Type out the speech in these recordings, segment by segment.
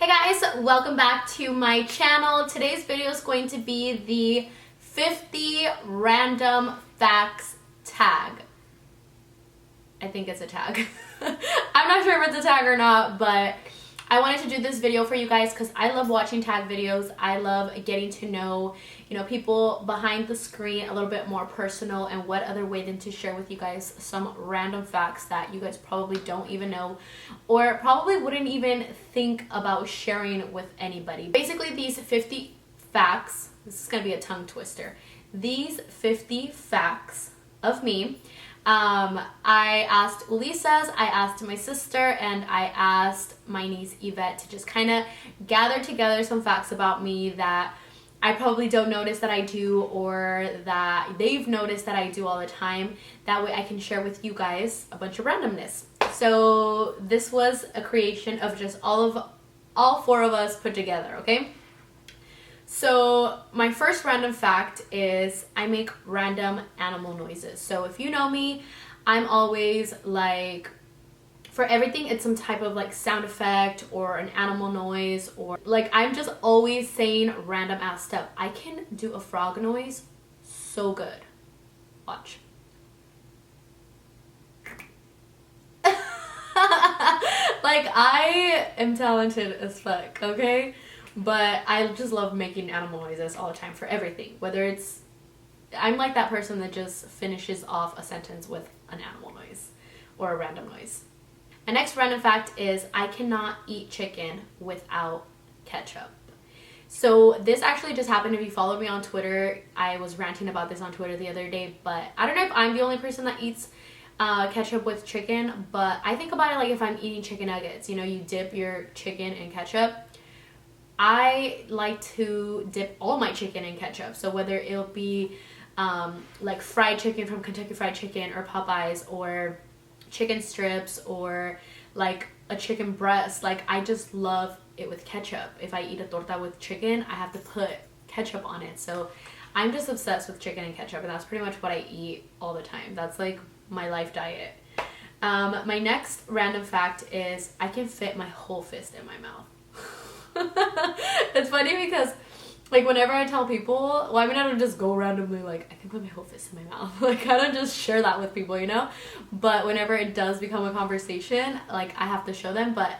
Hey guys, welcome back to my channel. Today's video is going to be the 50 random facts tag. I think it's a tag. I'm not sure if it's a tag or not, but I wanted to do this video for you guys because I love watching tag videos. I love getting to know, people behind the screen a little bit more personal, and what other way than to share with you guys some random facts that you guys probably don't even know or probably wouldn't even think about sharing with anybody. Basically, these 50 facts, this is going to be a tongue twister. These 50 facts of me, I asked Ulises, I asked my sister, and I asked my niece Yvette to just kind of gather together some facts about me that I probably don't notice that I do, or that they've noticed that I do all the time. That way I can share with you guys a bunch of randomness. So this was a creation of just all four of us put together, okay? So my first random fact is I make random animal noises. So if you know me, I'm always like, for everything, it's some type of like sound effect or an animal noise, or like I'm just always saying random ass stuff. I can do a frog noise so good. Watch. Like, I am talented as fuck, okay? But I just love making animal noises all the time for everything. Whether it's, I'm like that person that just finishes off a sentence with an animal noise or a random noise. My next random fact is I cannot eat chicken without ketchup. So this actually just happened. If you follow me on Twitter, I was ranting about this on Twitter the other day, but I don't know if I'm the only person that eats ketchup with chicken, but I think about it like if I'm eating chicken nuggets, you dip your chicken in ketchup. I like to dip all my chicken in ketchup. So whether it'll be like fried chicken from Kentucky Fried Chicken or Popeyes, or chicken strips, or like a chicken breast, like I just love it with ketchup. If I eat a torta with chicken, I have to put ketchup on it. So I'm just obsessed with chicken and ketchup, and that's pretty much what I eat all the time. That's like my life diet. My next random fact is I can fit my whole fist in my mouth. It's funny because like whenever I tell people, well, I don't just go randomly like I can put my whole fist in my mouth. Like I don't just share that with people, but whenever it does become a conversation, like I have to show them. But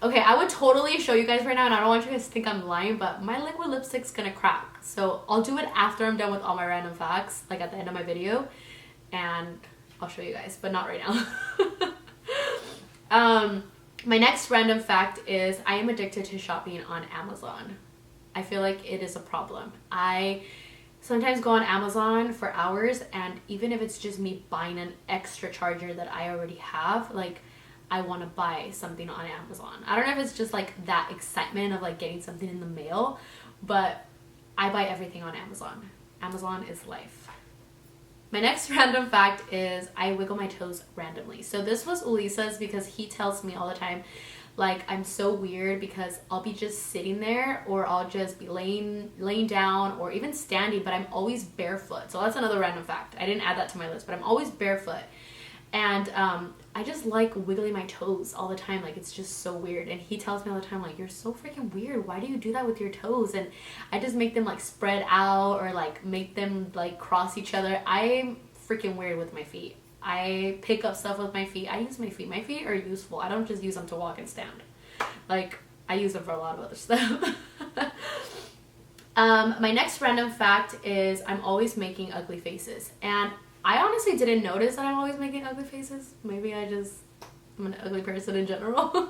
okay, I would totally show you guys right now, and I don't want you guys to think I'm lying, but my liquid lipstick's gonna crack, so I'll do it after I'm done with all my random facts, like at the end of my video, and I'll show you guys, but not right now. My next random fact is I am addicted to shopping on Amazon. I feel like it is a problem. I sometimes go on Amazon for hours, and even if it's just me buying an extra charger that I already have, like I want to buy something on Amazon. I don't know if it's just like that excitement of like getting something in the mail, but I buy everything on Amazon. Amazon is life. My next random fact is I wiggle my toes randomly. So this was Ulises because he tells me all the time, like I'm so weird because I'll be just sitting there, or I'll just be laying down, or even standing, but I'm always barefoot. So that's another random fact. I didn't add that to my list, but I'm always barefoot. And I just like wiggling my toes all the time. Like it's just so weird. And he tells me all the time, like, you're so freaking weird. Why do you do that with your toes? And I just make them like spread out, or like make them like cross each other. I'm freaking weird with my feet. I pick up stuff with my feet. I use my feet. My feet are useful. I don't just use them to walk and stand. Like I use them for a lot of other stuff. My next random fact is I'm always making ugly faces. And I honestly didn't notice that I'm always making ugly faces. Maybe I'm an ugly person in general.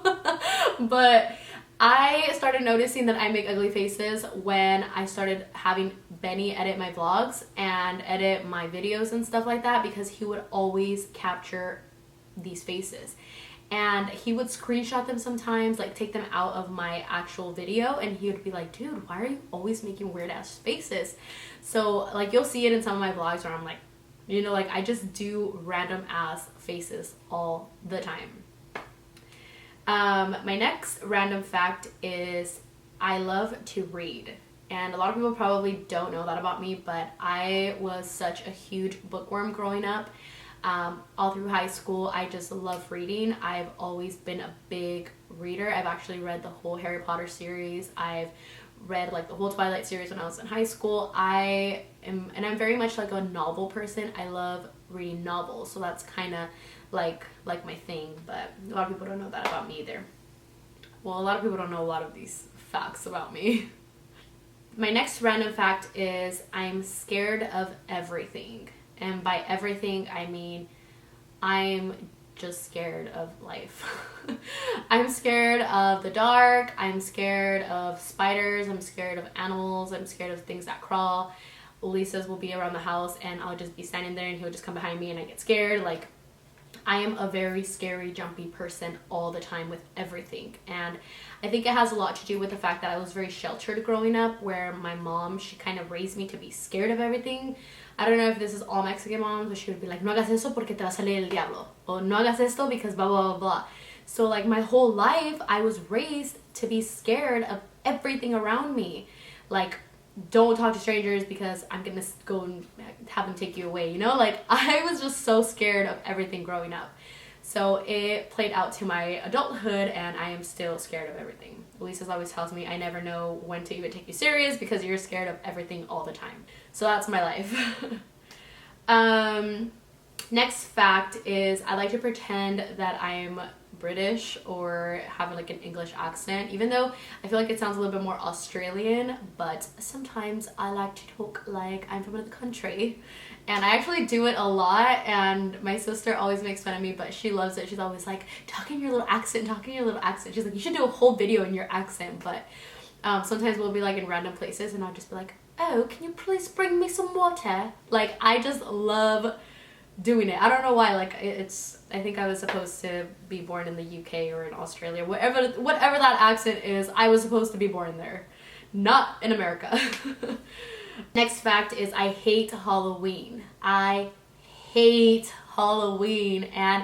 But I started noticing that I make ugly faces when I started having Benny edit my vlogs and edit my videos and stuff like that, because he would always capture these faces. And he would screenshot them sometimes, like take them out of my actual video, and he would be like, dude, why are you always making weird ass faces? So like you'll see it in some of my vlogs where I'm like, like I just do random ass faces all the time. My next random fact is I love to read. And a lot of people probably don't know that about me, but I was such a huge bookworm growing up. All through high school, I just love reading. I've always been a big reader. I've actually read the whole Harry Potter series. I've read like the whole Twilight series when I was in high school. I'm very much like a novel person. I love reading novels, so that's kind of like my thing, but a lot of people don't know that about me either. Well, a lot of people don't know a lot of these facts about me. My next random fact is I'm scared of everything. And by everything, I mean I'm just scared of life. I'm scared of the dark. I'm scared of spiders. I'm scared of animals. I'm scared of things that crawl. Ulises will be around the house and I'll just be standing there and he'll just come behind me and I get scared. Like, I am a very scary, jumpy person all the time with everything. And I think it has a lot to do with the fact that I was very sheltered growing up, where my mom, she kind of raised me to be scared of everything. I don't know if this is all Mexican moms, but she would be like, no hagas eso porque te va a salir el diablo. Or no hagas esto because blah, blah, blah, blah. So like my whole life, I was raised to be scared of everything around me. Like, don't talk to strangers because I'm gonna go and have them take you away, you know? Like, I was just so scared of everything growing up. So it played out to my adulthood and I am still scared of everything. Lisa's always tells me I never know when to even take you serious because you're scared of everything all the time. So that's my life. Next fact is I like to pretend that I'm British or have like an English accent, even though I feel like it sounds a little bit more Australian, but sometimes I like to talk like I'm from another country. And I actually do it a lot, and my sister always makes fun of me, but she loves it. She's always like, talk in your little accent, talk in your little accent. She's like, you should do a whole video in your accent. But sometimes we'll be like in random places and I'll just be like, oh, can you please bring me some water? Like, I just love doing it. I don't know why. Like, I think I was supposed to be born in the UK or in Australia, whatever that accent is. I was supposed to be born there, not in America. Next fact is I hate Halloween. I hate Halloween. And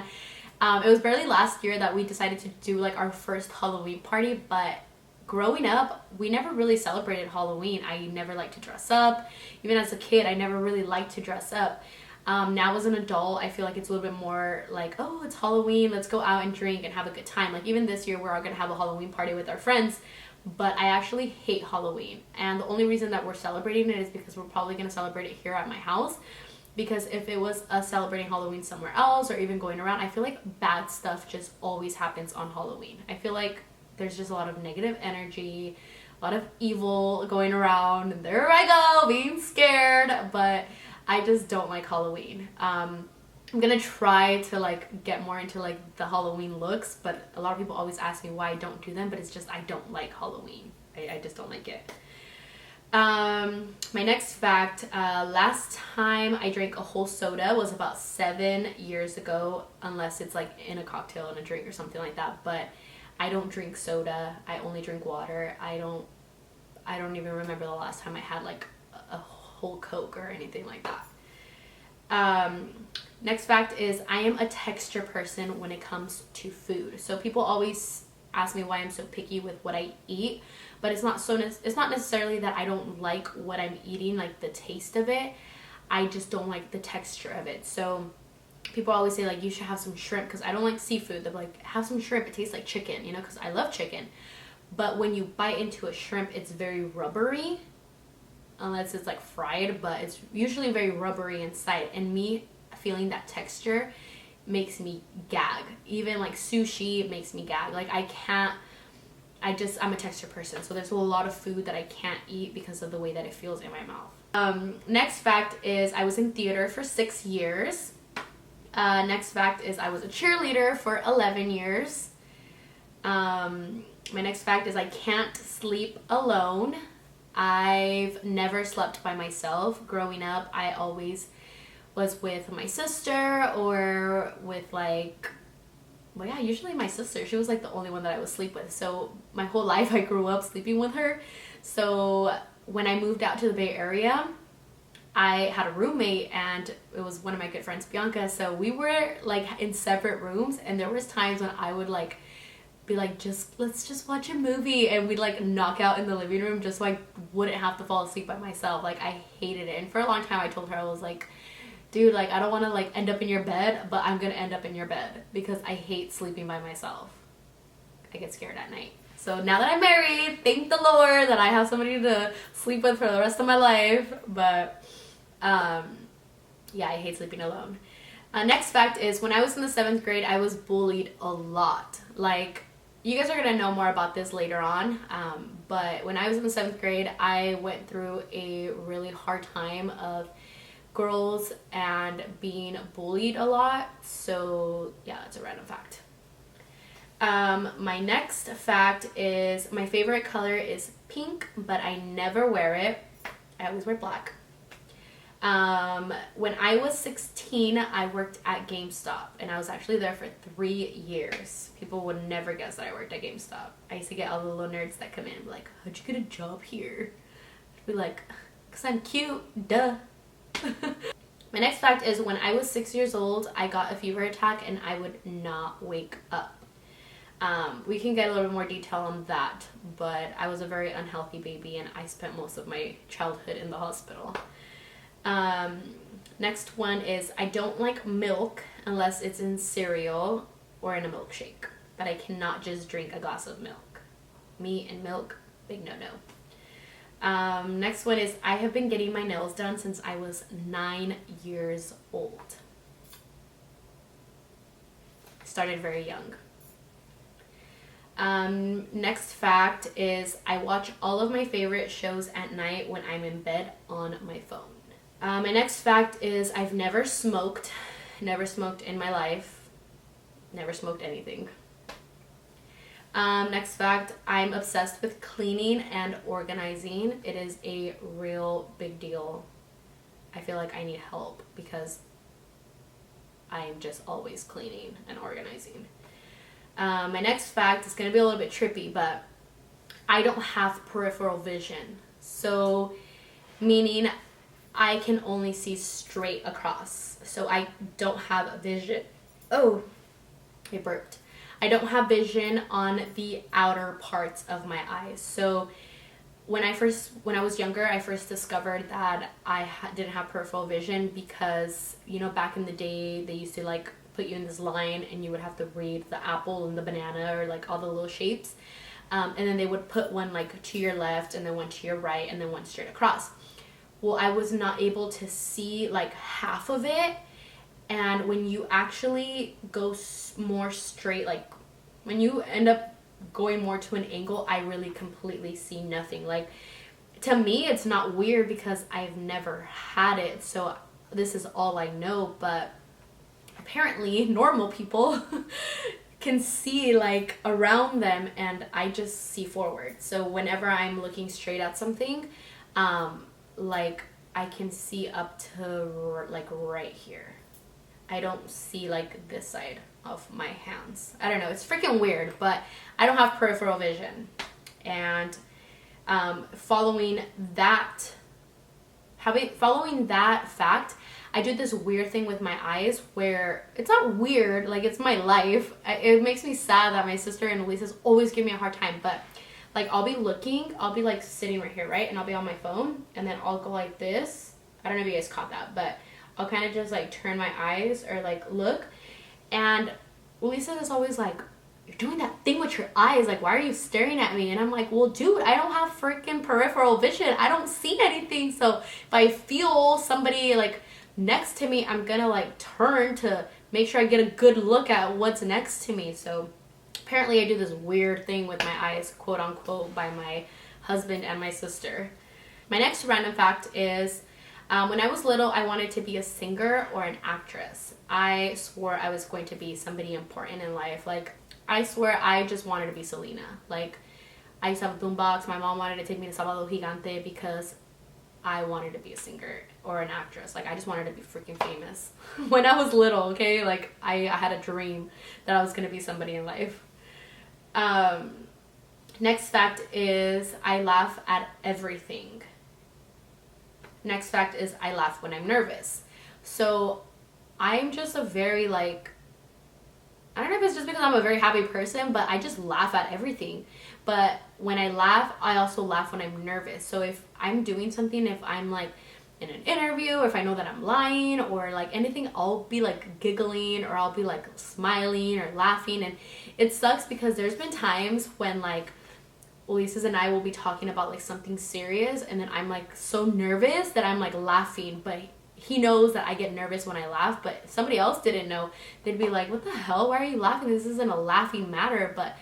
it was barely last year that we decided to do like our first Halloween party, but growing up, we never really celebrated Halloween. I never liked to dress up. Even as a kid, I never really liked to dress up. Now as an adult, I feel like it's a little bit more like, oh, it's Halloween, let's go out and drink and have a good time. Like, even this year, we're all gonna have a Halloween party with our friends, but I actually hate Halloween. And the only reason that we're celebrating it is because we're probably gonna celebrate it here at my house. Because if it was us celebrating Halloween somewhere else or even going around, I feel like bad stuff just always happens on Halloween. I feel like there's just a lot of negative energy, a lot of evil going around, and there I go, being scared, but I just don't like Halloween. I'm gonna try to like get more into like the Halloween looks, but a lot of people always ask me why I don't do them, but it's just I don't like Halloween. I just don't like it. My next fact, last time I drank a whole soda was about 7 years ago, unless it's like in a cocktail and a drink or something like that, but I don't drink soda. I only drink water. I don't even remember the last time I had like a whole Coke or anything like that. Next fact is I am a texture person when it comes to food. So people always ask me why I'm so picky with what I eat, but it's not necessarily that I don't like what I'm eating, like the taste of it. I just don't like the texture of it. So people always say like you should have some shrimp, because I don't like seafood. They're like, have some shrimp, it tastes like chicken, you know, because I love chicken. But when you bite into a shrimp, it's very rubbery, unless it's like fried, but it's usually very rubbery inside, and me feeling that texture makes me gag. Even like sushi makes me gag. Like, I'm a texture person, so there's a lot of food that I can't eat because of the way that it feels in my mouth. Next fact is I was in theater for 6 years. Next fact is I was a cheerleader for 11 years. My next fact is I can't sleep alone. I've never slept by myself. Growing up, I always was with my sister or with like, well, yeah, usually my sister. She was like the only one that I would sleep with. So my whole life I grew up sleeping with her. So when I moved out to the Bay Area, I had a roommate, and it was one of my good friends, Bianca. So we were like in separate rooms, and there was times when I would like be like, let's just watch a movie, and we'd like knock out in the living room just so I wouldn't have to fall asleep by myself. Like, I hated it. And for a long time I told her, I was like, dude, like, I don't want to like end up in your bed, but I'm gonna end up in your bed because I hate sleeping by myself. I get scared at night. So now that I'm married, thank the Lord that I have somebody to sleep with for the rest of my life. But yeah, I hate sleeping alone. Next fact is, when I was in the 7th grade, I was bullied a lot. Like, you guys are going to know more about this later on, but when I was in the 7th grade, I went through a really hard time of girls and being bullied a lot. So yeah, that's a random fact. My next fact is, my favorite color is pink, but I never wear it. I always wear black. When I was 16, I worked at GameStop, and I was actually there for 3 years. People would never guess that I worked at GameStop. I used to get all the little nerds that come in and be like, how'd you get a job here? I'd be like, 'cause I'm cute, duh. My next fact is, when I was 6 years old, I got a fever attack and I would not wake up. We can get a little bit more detail on that, but I was a very unhealthy baby and I spent most of my childhood in the hospital. Next one is, I don't like milk unless it's in cereal or in a milkshake, but I cannot just drink a glass of milk. Meat and milk, big no-no. Next one is, I have been getting my nails done since I was 9 years old. Started very young. Next fact is, I watch all of my favorite shows at night when I'm in bed on my phone. My next fact is, I've never smoked in my life, never smoked anything. Next fact, I'm obsessed with cleaning and organizing. It is a real big deal. I feel like I need help because I'm just always cleaning and organizing. My next fact is going to be a little bit trippy, but I don't have peripheral vision. So, meaning I can only see straight across. So I don't have vision. Oh, I burped. I don't have vision on the outer parts of my eyes. So when I was younger, I first discovered that I didn't have peripheral vision because, you know, back in the day, they used to like put you in this line and you would have to read the apple and the banana or like all the little shapes. And then they would put one like to your left and then one to your right and then one straight across. Well, I was not able to see like half of it. And when you actually go more straight, like when you end up going more to an angle, I really completely see nothing. Like, to me, it's not weird because I've never had it. So this is all I know. But apparently normal people can see like around them, and I just see forward. So whenever I'm looking straight at something, like I can see up to like right here. I don't see like this side of my hands. I don't know, it's freaking weird, but I don't have peripheral vision. And following that fact, I do this weird thing with my eyes where it's not weird, like it's my life. It makes me sad that my sister and Lisa's always give me a hard time, but like I'll be like sitting right here, right? And I'll be on my phone and then I'll go like this. I don't know if you guys caught that, but I'll kind of just like turn my eyes or like look. And Lisa is always like, you're doing that thing with your eyes. Like, why are you staring at me? And I'm like, well, dude, I don't have freaking peripheral vision. I don't see anything. So if I feel somebody like next to me, I'm gonna like turn to make sure I get a good look at what's next to me. So apparently I do this weird thing with my eyes, quote unquote, by my husband and my sister. My next random fact is, when I was little, I wanted to be a singer or an actress. I swore I was going to be somebody important in life. Like, I swear I just wanted to be Selena. Like, I used to have a boombox. My mom wanted to take me to Sábado Gigante because I wanted to be a singer or an actress. Like, I just wanted to be freaking famous. When I was little, okay? Like, I had a dream that I was going to be somebody in life. Next fact is, I laugh at everything. Next fact is, I laugh when I'm nervous. So I'm just a very like, I don't know if it's just because I'm a very happy person, but I just laugh at everything. But when I laugh, I also laugh when I'm nervous. So if I'm doing something, if I'm like in an interview, or if I know that I'm lying or like anything, I'll be like giggling or I'll be like smiling or laughing. And it sucks because there's been times when like Ulises and I will be talking about like something serious, and then I'm like so nervous that I'm like laughing, but he knows that I get nervous when I laugh. But if somebody else didn't know, they'd be like, what the hell, why are you laughing? This isn't a laughing matter. But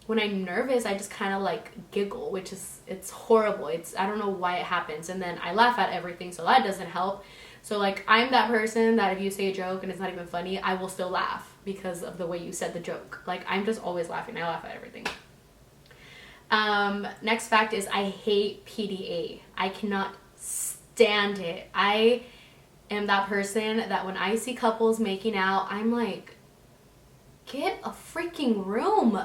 when I'm nervous, I just kind of like giggle, which is, it's horrible. I don't know why it happens. And then I laugh at everything, so that doesn't help. So like, I'm that person that if you say a joke and it's not even funny, I will still laugh because of the way you said the joke. Like, I'm just always laughing. I laugh at everything. Next fact is I hate PDA. I cannot stand it. I am that person that when I see couples making out, I'm like, get a freaking room.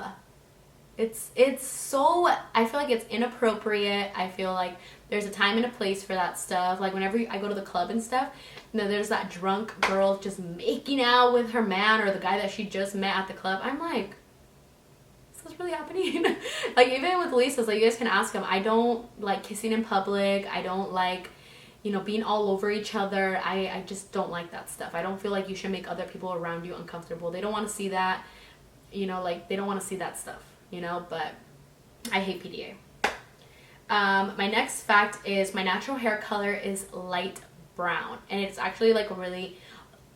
It's so, I feel like it's inappropriate. I feel like there's a time and a place for that stuff. Like whenever I go to the club and stuff, you know, there's that drunk girl just making out with her man or the guy that she just met at the club. I'm like, is this really happening? Like even with Lisa's, like you guys can ask him, I don't like kissing in public. I don't like, you know, being all over each other. I just don't like that stuff. I don't feel like you should make other people around you uncomfortable. They don't want to see that, you know, like they don't want to see that stuff, you know, but I hate PDA. My next fact is my natural hair color is light brown, and it's actually like really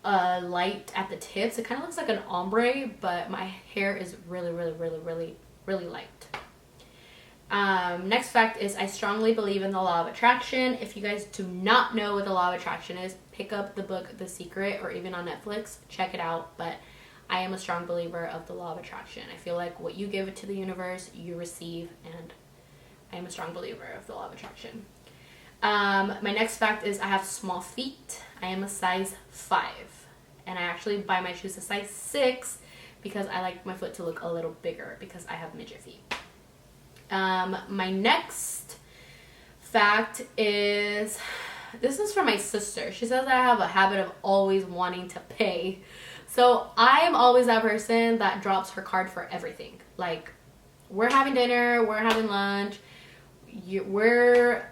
light at the tips. It kind of looks like an ombre, but my hair is really light. Next fact is I strongly believe in the law of attraction. If you guys do not know what the law of attraction is, pick up the book The Secret, or even on Netflix, check it out. But I am a strong believer of the law of attraction. I feel like what you give to the universe, you receive, and I am a strong believer of the law of attraction. My next fact is I have small feet. I am a size 5, and I actually buy my shoes a size 6 because I like my foot to look a little bigger because I have midget feet. My next fact is, this is from my sister. She says that I have a habit of always wanting to pay. So I'm always that person that drops her card for everything. Like, we're having dinner, we're having lunch, we're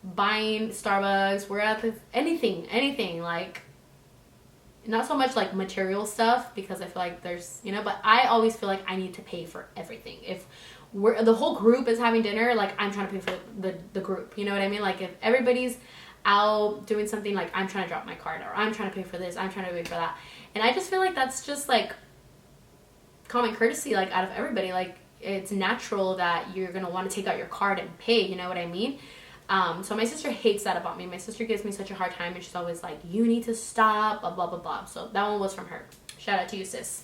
buying Starbucks, we're at anything, like, not so much like material stuff, because I feel like there's, you know, but I always feel like I need to pay for everything. If the whole group is having dinner, like, I'm trying to pay for the group, you know what I mean? Like, if everybody's out doing something, like, I'm trying to drop my card, or I'm trying to pay for this, I'm trying to pay for that. And I just feel like that's just like common courtesy, like, out of everybody. Like, it's natural that you're gonna want to take out your card and pay, you know what I mean? So my sister hates that about me. My sister gives me such a hard time, and she's always like, you need to stop, blah, blah, blah, blah. So that one was from her. Shout out to you, sis.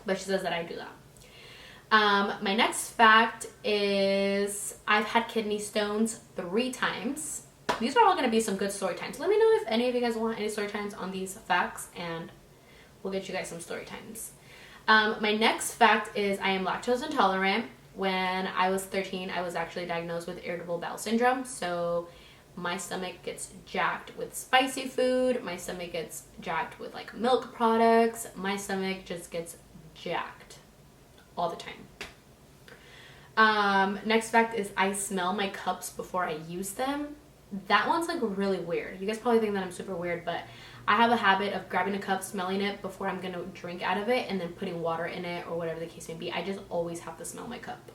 But she says that I do that. My next fact is I've had kidney stones 3 times. These are all going to be some good story times. Let me know if any of you guys want any story times on these facts, and we'll get you guys some story times. My next fact is I am lactose intolerant. When I was 13, I was actually diagnosed with irritable bowel syndrome. So my stomach gets jacked with spicy food. My stomach gets jacked with like milk products. My stomach just gets jacked all the time. Next fact is I smell my cups before I use them. That one's like really weird. You guys probably think that I'm super weird, but I have a habit of grabbing a cup, smelling it before I'm gonna drink out of it, and then putting water in it or whatever the case may be. I just always have to smell my cup.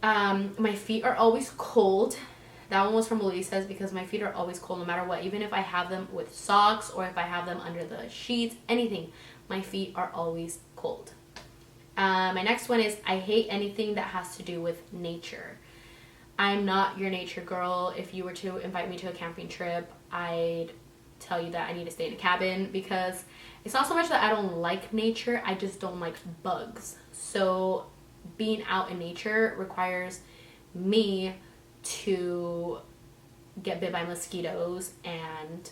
My feet are always cold. That one was from Elisa's, because my feet are always cold no matter what. Even if I have them with socks or if I have them under the sheets, anything, my feet are always cold. My next one is I hate anything that has to do with nature. I'm not your nature girl. If you were to invite me to a camping trip, I'd tell you that I need to stay in a cabin, because it's not so much that I don't like nature, I just don't like bugs. So being out in nature requires me to get bit by mosquitoes and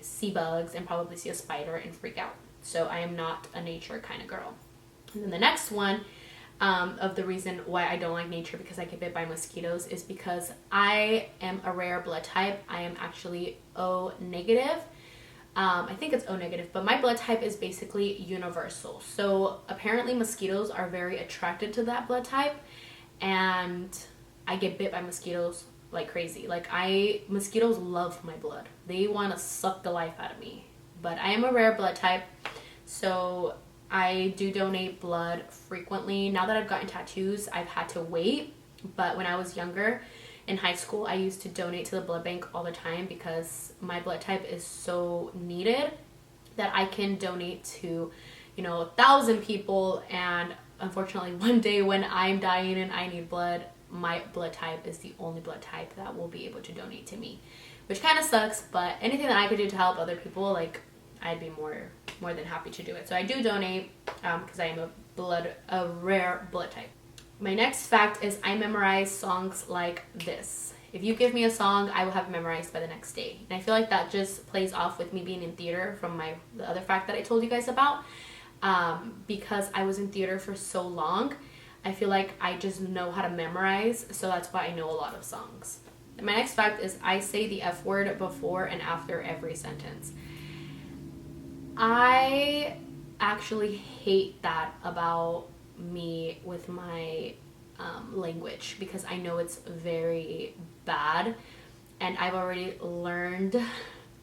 see bugs and probably see a spider and freak out. So I am not a nature kind of girl. And then the next one, of the reason why I don't like nature because I get bit by mosquitoes, is because I am a rare blood type. I am actually O negative. I think it's O negative, but my blood type is basically universal. So apparently mosquitoes are very attracted to that blood type, and I get bit by mosquitoes like crazy. Like mosquitoes love my blood. They want to suck the life out of me. But I am a rare blood type, so I do donate blood frequently. Now that I've gotten tattoos, I've had to wait. But when I was younger, in high school, I used to donate to the blood bank all the time because my blood type is so needed that I can donate to, 1,000 people. And unfortunately, one day when I'm dying and I need blood, my blood type is the only blood type that will be able to donate to me, which kind of sucks. But anything that I could do to help other people, like, I'd be more than happy to do it. So I do donate because I am a rare blood type. My next fact is I memorize songs like this. If you give me a song, I will have it memorized by the next day. And I feel like that just plays off with me being in theater from the other fact that I told you guys about. Because I was in theater for so long, I feel like I just know how to memorize. So that's why I know a lot of songs. And my next fact is I say the F word before and after every sentence. I actually hate that about me with my language because I know it's very bad, and I've already learned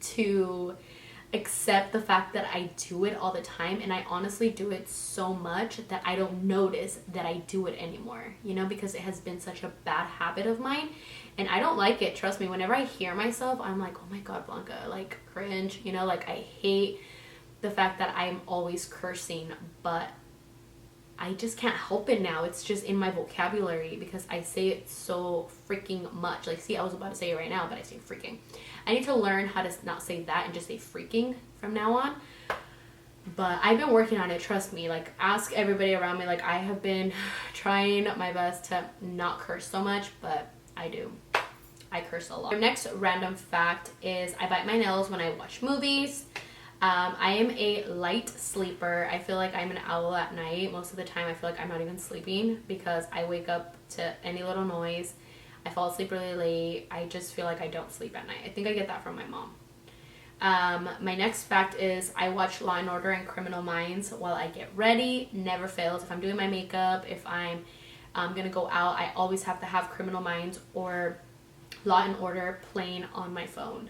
to accept the fact that I do it all the time, and I honestly do it so much that I don't notice that I do it anymore, because it has been such a bad habit of mine, and I don't like it. Trust me, whenever I hear myself, I'm like, oh my god, Blanca, like, cringe, like, I hate the fact that I'm always cursing, but I just can't help it now. It's just in my vocabulary because I say it so freaking much. Like, see, I was about to say it right now, but I say freaking. I need to learn how to not say that and just say freaking from now on. But I've been working on it, trust me. Like, ask everybody around me. Like, I have been trying my best to not curse so much, but I do. I curse a lot. The next random fact is I bite my nails when I watch movies. I am a light sleeper. I feel like I'm an owl at night. Most of the time I feel like I'm not even sleeping because I wake up to any little noise. I fall asleep really late. I just feel like I don't sleep at night. I think I get that from my mom. My next fact is I watch Law & Order and Criminal Minds while I get ready. Never fails. If I'm doing my makeup, if I'm gonna go out, I always have to have Criminal Minds or Law & Order playing on my phone.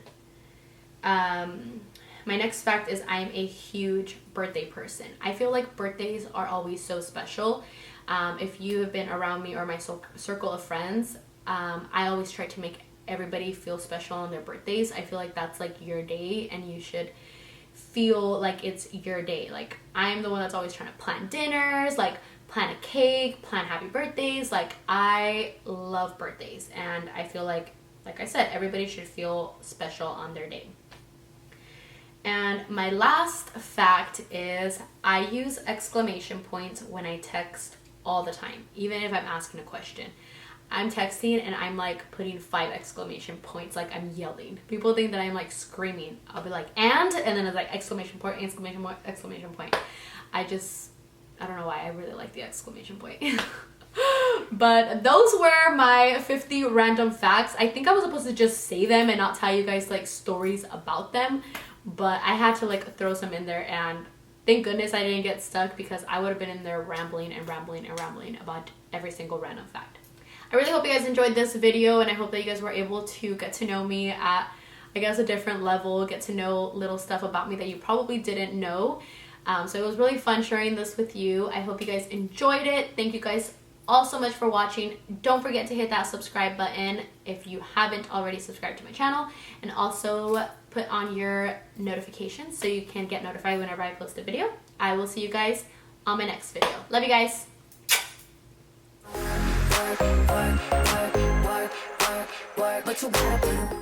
My next fact is I'm a huge birthday person. I feel like birthdays are always so special. If you have been around me or my circle of friends, I always try to make everybody feel special on their birthdays. I feel like that's like your day and you should feel like it's your day. Like, I'm the one that's always trying to plan dinners, like plan a cake, plan happy birthdays. Like, I love birthdays and I feel like I said, everybody should feel special on their day. And my last fact is I use exclamation points when I text all the time, even if I'm asking a question. I'm texting and I'm like putting 5 exclamation points, like I'm yelling. People think that I'm like screaming. I'll be like, and then it's like exclamation point, exclamation point, exclamation point. I don't know why, I really like the exclamation point. But those were my 50 random facts. I think I was supposed to just say them and not tell you guys like stories about them. But I had to like throw some in there, and thank goodness I didn't get stuck because I would have been in there rambling and rambling and rambling about every single random fact. I really hope you guys enjoyed this video, and I hope that you guys were able to get to know me at, I guess, a different level, get to know little stuff about me that you probably didn't know. So it was really fun sharing this with you. I hope you guys enjoyed it. Thank you guys all so much for watching. Don't forget to hit that subscribe button if you haven't already subscribed to my channel, and also put on your notifications so you can get notified whenever I post a video. I will see you guys on my next video. Love you guys. What you gotta do?